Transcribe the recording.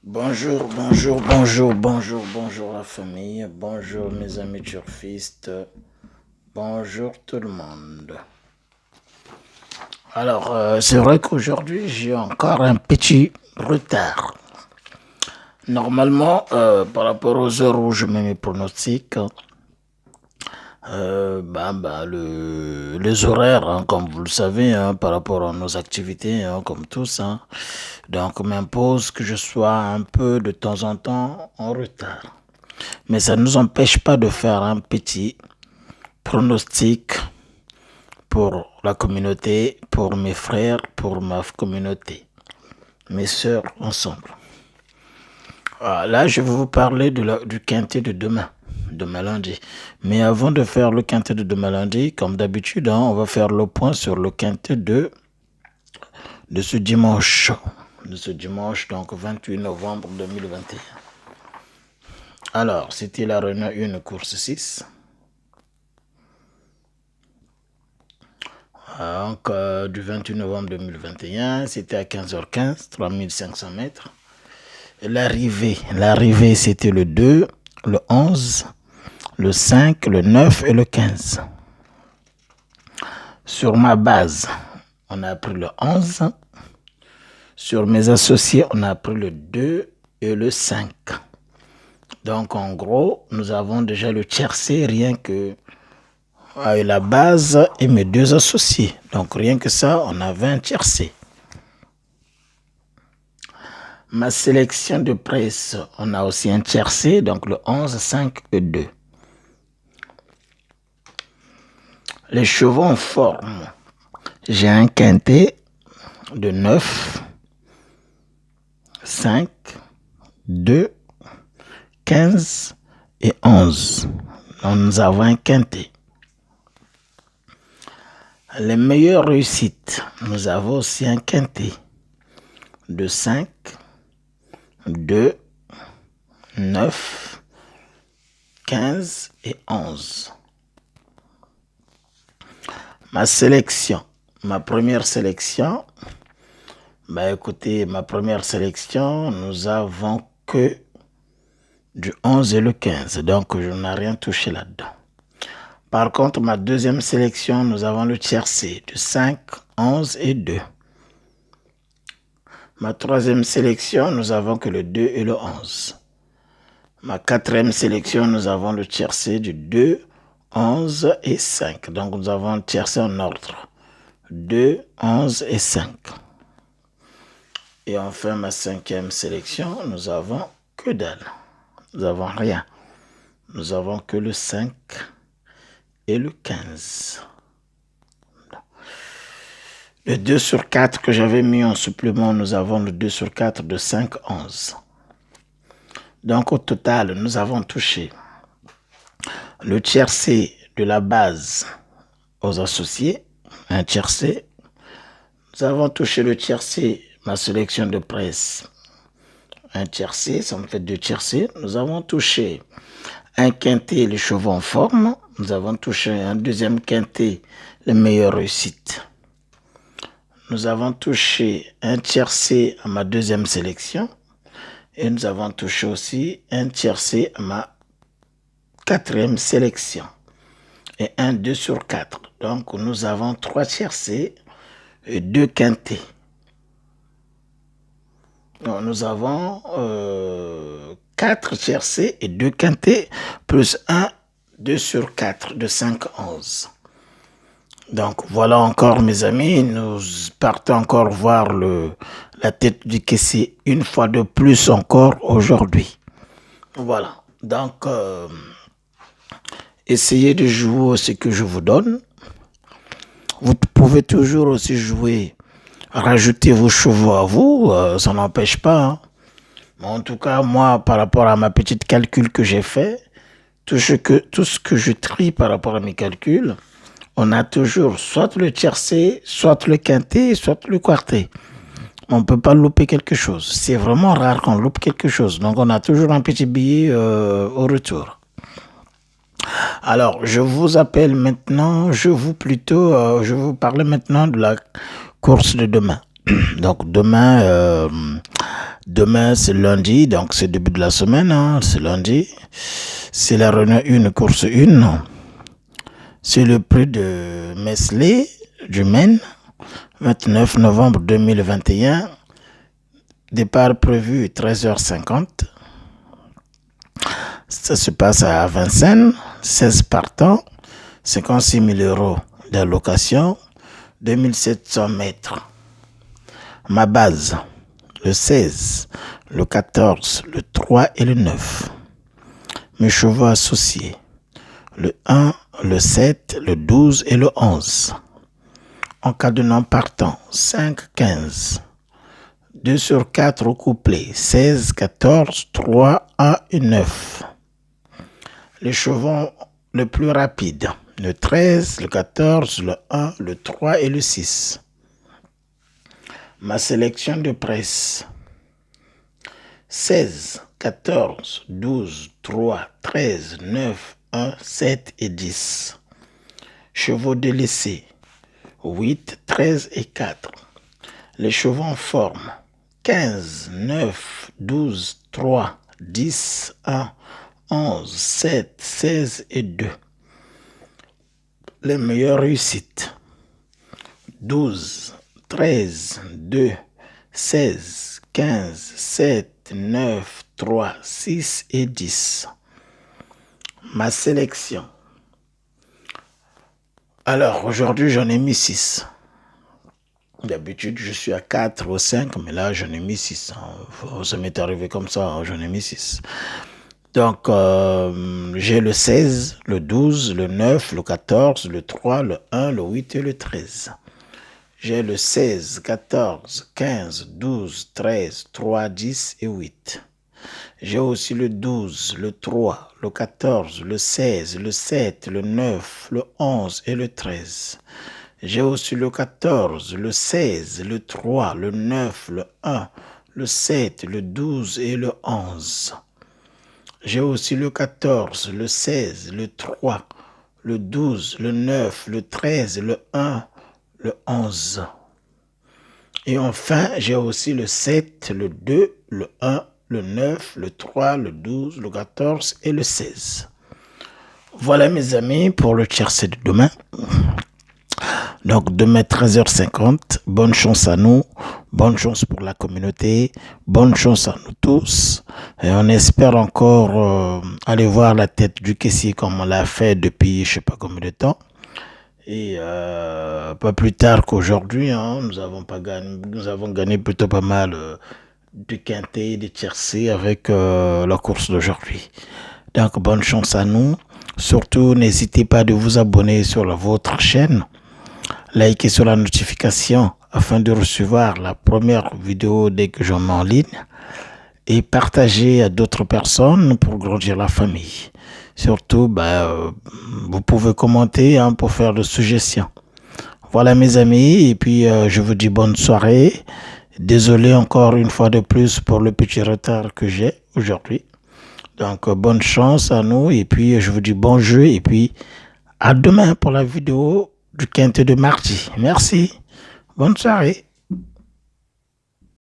Bonjour la famille, bonjour mes amis turfistes, bonjour tout le monde. Alors, c'est vrai qu'aujourd'hui j'ai encore un petit retard. Normalement, par rapport aux heures où je mets mes pronostics, les horaires, hein, comme vous le savez, hein, par rapport à nos activités, hein, comme tous, hein, donc m'impose que je sois un peu de temps en temps en retard. Mais ça ne nous empêche pas de faire un petit pronostic pour la communauté, pour mes frères, pour ma communauté, mes sœurs ensemble. Là, je vais vous parler du quintet de demain lundi. Mais avant de faire le quintet de demain lundi, comme d'habitude, hein, on va faire le point sur le quintet de ce dimanche. De ce dimanche, donc 28 novembre 2021. Alors, c'était la Renault 1 course 6. Donc, du 28 novembre 2021, c'était à 15h15, 3500 mètres. L'arrivée, c'était le 2, le 11, le 5, le 9 et le 15. Sur ma base, on a pris le 11. Sur mes associés, on a pris le 2 et le 5. Donc, en gros, nous avons déjà le tiercé, rien que la base et mes deux associés. Donc, rien que ça, on a 20 tiercés. Ma sélection de presse, on a aussi un tiercé, donc le 11, 5 et 2. Les chevaux en forme, j'ai un quintet de 9, 5, 2, 15 et 11. Donc nous avons un quintet. Les meilleures réussites, nous avons aussi un quintet de 5, 2, 9, 15 et 11. Ma sélection, ma première sélection, ma première sélection, nous avons que du 11 et le 15, donc je n'ai rien touché là-dedans. Par contre, ma deuxième sélection, nous avons le tiercé de 5, 11 et 2. Ma troisième sélection, nous avons que le 2 et le 11. Ma quatrième sélection, nous avons le tiercé du 2, 11 et 5. Donc nous avons le tiercé en ordre. 2, 11 et 5. Et enfin, ma cinquième sélection, nous avons que dalle. Nous n'avons rien. Nous avons que le 5 et le 15. Le 2 sur 4 que j'avais mis en supplément, nous avons le 2 sur 4 de 5, 11. Donc au total, nous avons touché le tiercé de la base aux associés, un tiercé. Nous avons touché le tiercé, ma sélection de presse, un tiercé, ça me fait 2 tiercés. Nous avons touché un quintet, les chevaux en forme. Nous avons touché un deuxième quintet, les meilleures réussites. Nous avons touché un tiercé à ma deuxième sélection. Et nous avons touché aussi un tiercé à ma quatrième sélection. Et un 2 sur 4. Donc nous avons 3 tiercés et 2 quintés. Donc, nous avons 4 tiercés et 2 quintés, plus 1, 2 sur 4 de 5, 11. Donc voilà encore mes amis, nous partons encore voir la tête du caissier une fois de plus encore aujourd'hui. Voilà, donc essayez de jouer ce que je vous donne. Vous pouvez toujours aussi jouer, rajouter vos chevaux à vous, ça n'empêche pas. Hein. En tout cas, moi, par rapport à ma petite calcul que j'ai fait, tout ce que je trie par rapport à mes calculs, on a toujours soit le tiercé, soit le quintet, soit le quartet. On ne peut pas louper quelque chose. C'est vraiment rare qu'on loupe quelque chose. Donc, on a toujours un petit billet au retour. Alors, je vous appelle maintenant, je vous parle maintenant de la course de demain. Donc, demain, Demain, c'est lundi, donc c'est le début de la semaine, hein, c'est lundi. C'est la réunion 1, course 1. C'est le prix de Mesley du Maine, 29 novembre 2021. Départ prévu 13h50. Ça se passe à Vincennes, 16 partants, 56 000 euros d'allocation, 2700 mètres. Ma base, le 16, le 14, le 3 et le 9. Mes chevaux associés, le 1, le 7, le 12 et le 11. En cas de non partant, 5, 15. 2 sur 4 au couplet, 16, 14, 3, 1 et 9. Les chevaux les plus rapides, le 13, le 14, le 1, le 3 et le 6. Ma sélection de presse, 16, 14, 12, 3, 13, 9, 1, 7 et 10. Chevaux délaissés, 8, 13 et 4. Les chevaux en forme, 15, 9, 12, 3, 10, 1, 11, 7, 16 et 2. Les meilleures réussites, 12, 13, 2, 16, 15, 7, 9, 3, 6 et 10. Ma sélection. Alors, aujourd'hui, j'en ai mis 6. D'habitude, je suis à 4 ou 5, mais là, j'en ai mis 6. Ça m'est arrivé comme ça, j'en ai mis 6. Donc, j'ai le 16, le 12, le 9, le 14, le 3, le 1, le 8 et le 13. J'ai le 16, 14, 15, 12, 13, 3, 10 et 8. J'ai aussi le 12, le 3, le 14, le 16, le 7, le 9, le 11 et le 13. J'ai aussi le 14, le 16, le 3, le 9, le 1, le 7, le 12 et le 11. J'ai aussi le 14, le 16, le 3, le 12, le 9, le 13, le 1, le 11. Et enfin, j'ai aussi le 7, le 2, le 1, le 9, le 3, le 12, le 14 et le 16. Voilà mes amis pour le tiercé de demain. Donc demain 13h50, bonne chance à nous, bonne chance pour la communauté, bonne chance à nous tous. Et on espère encore aller voir la tête du caissier comme on l'a fait depuis je ne sais pas combien de temps. Et pas plus tard qu'aujourd'hui, hein, nous avons gagné plutôt pas mal de quintet, de tiercé avec la course d'aujourd'hui. Donc bonne chance à nous. Surtout n'hésitez pas de vous abonner sur votre chaîne. Likez sur la notification afin de recevoir la première vidéo dès que j'en mets en ligne. Et partagez à d'autres personnes pour grandir la famille. Surtout, vous pouvez commenter pour faire des suggestions. Voilà mes amis, et puis je vous dis bonne soirée. Désolé encore une fois de plus pour le petit retard que j'ai aujourd'hui. Donc bonne chance à nous, et puis je vous dis bon jeu, et puis à demain pour la vidéo du quintet de mardi. Merci, bonne soirée.